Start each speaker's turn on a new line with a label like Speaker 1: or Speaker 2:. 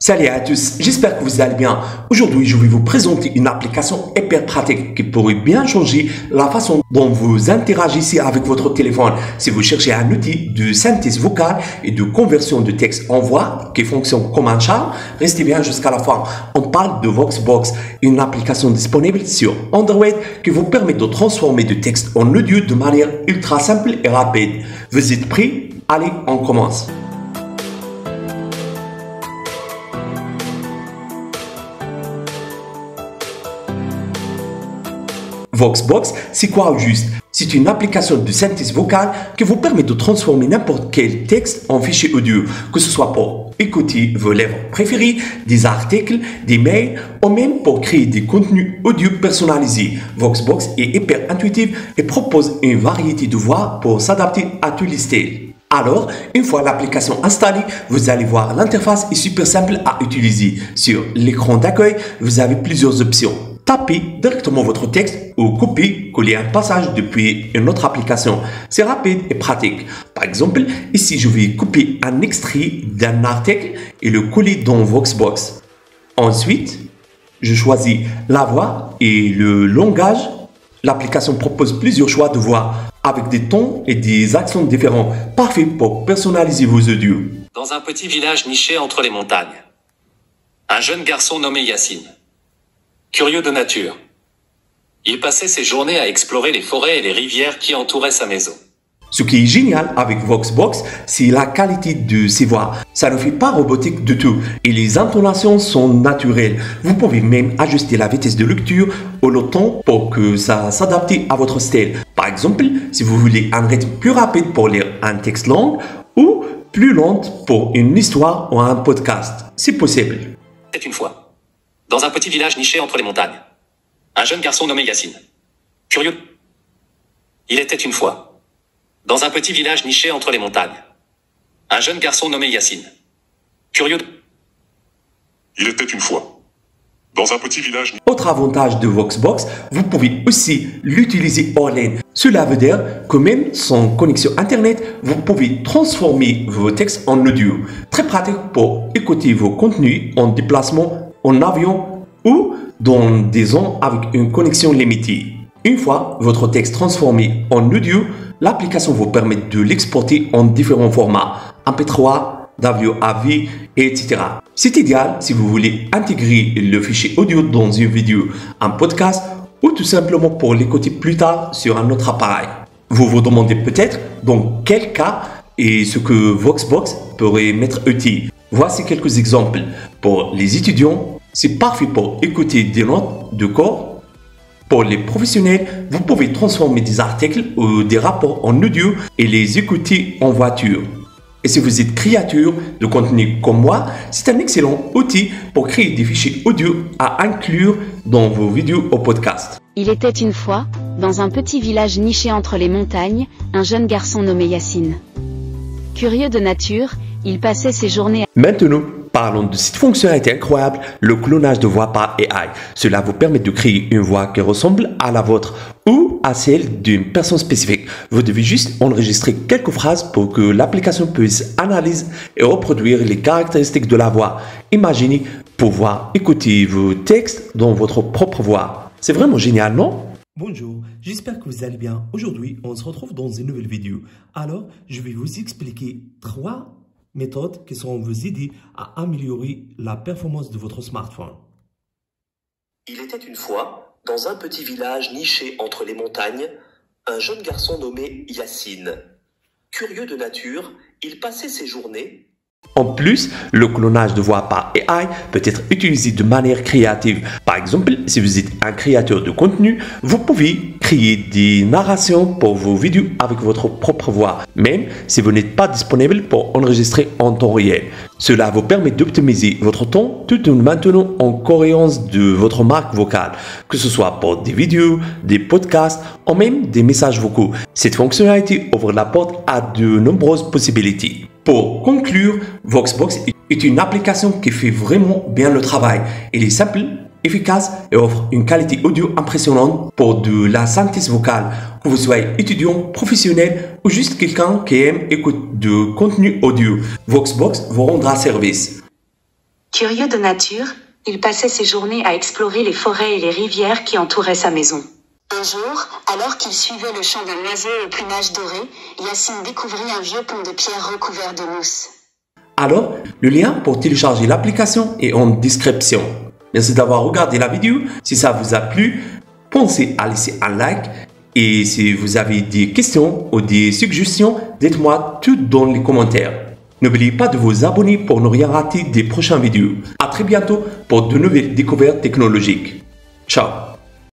Speaker 1: Salut à tous, j'espère que vous allez bien. Aujourd'hui, je vais vous présenter une application hyper pratique qui pourrait bien changer la façon dont vous interagissez avec votre téléphone. Si vous cherchez un outil de synthèse vocale et de conversion de texte en voix qui fonctionne comme un charme, restez bien jusqu'à la fin. On parle de VoxBox, une application disponible sur Android qui vous permet de transformer du texte en audio de manière ultra simple et rapide. Vous êtes prêts? Allez, on commence. VoxBox, c'est quoi au juste? C'est une application de synthèse vocale qui vous permet de transformer n'importe quel texte en fichier audio, que ce soit pour écouter vos lèvres préférées, des articles, des mails, ou même pour créer des contenus audio personnalisés. VoxBox est hyper intuitif et propose une variété de voix pour s'adapter à tous les styles. Alors, une fois l'application installée, vous allez voir l'interface est super simple à utiliser. Sur l'écran d'accueil, vous avez plusieurs options. Tapez directement votre texte ou copier-coller un passage depuis une autre application. C'est rapide et pratique. Par exemple, ici, je vais copier un extrait d'un article et le coller dans VoxBox. Ensuite, je choisis la voix et le langage. L'application propose plusieurs choix de voix avec des tons et des accents différents. Parfait pour personnaliser vos audios.
Speaker 2: Dans un petit village niché entre les montagnes, un jeune garçon nommé Yacine, curieux de nature, il passait ses journées à explorer les forêts et les rivières qui entouraient sa maison.
Speaker 1: Ce qui est génial avec VoxBox, c'est la qualité de ses voix. Ça ne fait pas robotique du tout et les intonations sont naturelles. Vous pouvez même ajuster la vitesse de lecture ou le ton pour que ça s'adapte à votre style. Par exemple, si vous voulez un rythme plus rapide pour lire un texte long ou plus lent pour une histoire ou un podcast, c'est possible.
Speaker 2: C'est une fois, dans un petit village niché entre les montagnes, un jeune garçon nommé Yacine, curieux. Il était une fois, dans un petit village niché entre les montagnes, un jeune garçon nommé Yacine, curieux.
Speaker 3: Il était une fois, dans un petit village.
Speaker 1: Autre avantage de VoxBox, vous pouvez aussi l'utiliser hors ligne. Cela veut dire que même sans connexion Internet, vous pouvez transformer vos textes en audio. Très pratique pour écouter vos contenus en déplacement, en avion ou dans des zones avec une connexion limitée. Une fois votre texte transformé en audio, l'application vous permet de l'exporter en différents formats, MP3, WAV, etc. C'est idéal si vous voulez intégrer le fichier audio dans une vidéo, un podcast ou tout simplement pour l'écouter plus tard sur un autre appareil. Vous vous demandez peut-être dans quel cas et ce que VoxBox pourrait m'être utile. Voici quelques exemples. Pour les étudiants, c'est parfait pour écouter des notes de cours. Pour les professionnels, vous pouvez transformer des articles ou des rapports en audio et les écouter en voiture. Et si vous êtes créateur de contenu comme moi, c'est un excellent outil pour créer des fichiers audio à inclure dans vos vidéos ou podcasts.
Speaker 4: Il était une fois, dans un petit village niché entre les montagnes, un jeune garçon nommé Yacine. Curieux de nature, il passait ses journées.
Speaker 1: Maintenant, parlons de cette fonctionnalité incroyable, le clonage de voix par AI. Cela vous permet de créer une voix qui ressemble à la vôtre ou à celle d'une personne spécifique. Vous devez juste enregistrer quelques phrases pour que l'application puisse analyser et reproduire les caractéristiques de la voix. Imaginez pouvoir écouter vos textes dans votre propre voix. C'est vraiment génial, non?
Speaker 5: Bonjour, j'espère que vous allez bien. Aujourd'hui, on se retrouve dans une nouvelle vidéo. Alors, je vais vous expliquer 3 méthodes qui seront vous aider à améliorer la performance de votre smartphone.
Speaker 6: Il était une fois, dans un petit village niché entre les montagnes, un jeune garçon nommé Yacine. Curieux de nature, il passait ses journées.
Speaker 1: En plus, le clonage de voix par AI peut être utilisé de manière créative. Par exemple, si vous êtes un créateur de contenu, vous pouvez créer des narrations pour vos vidéos avec votre propre voix, même si vous n'êtes pas disponible pour enregistrer en temps réel. Cela vous permet d'optimiser votre temps tout en maintenant en cohérence de votre marque vocale, que ce soit pour des vidéos, des podcasts ou même des messages vocaux. Cette fonctionnalité ouvre la porte à de nombreuses possibilités. Pour conclure, VoxBox est une application qui fait vraiment bien le travail. Elle est simple, efficace et offre une qualité audio impressionnante pour de la synthèse vocale. Que vous soyez étudiant, professionnel ou juste quelqu'un qui aime écouter de contenu audio, VoxBox vous rendra service.
Speaker 7: Curieux de nature, il passait ses journées à explorer les forêts et les rivières qui entouraient sa maison.
Speaker 8: Un jour, alors qu'il suivait le chant d'un oiseau au plumage doré, Yacine découvrit un vieux pont de pierre recouvert de mousse.
Speaker 1: Alors, le lien pour télécharger l'application est en description. Merci d'avoir regardé la vidéo. Si ça vous a plu, pensez à laisser un like. Et si vous avez des questions ou des suggestions, dites-moi tout dans les commentaires. N'oubliez pas de vous abonner pour ne rien rater des prochaines vidéos. À très bientôt pour de nouvelles découvertes technologiques. Ciao!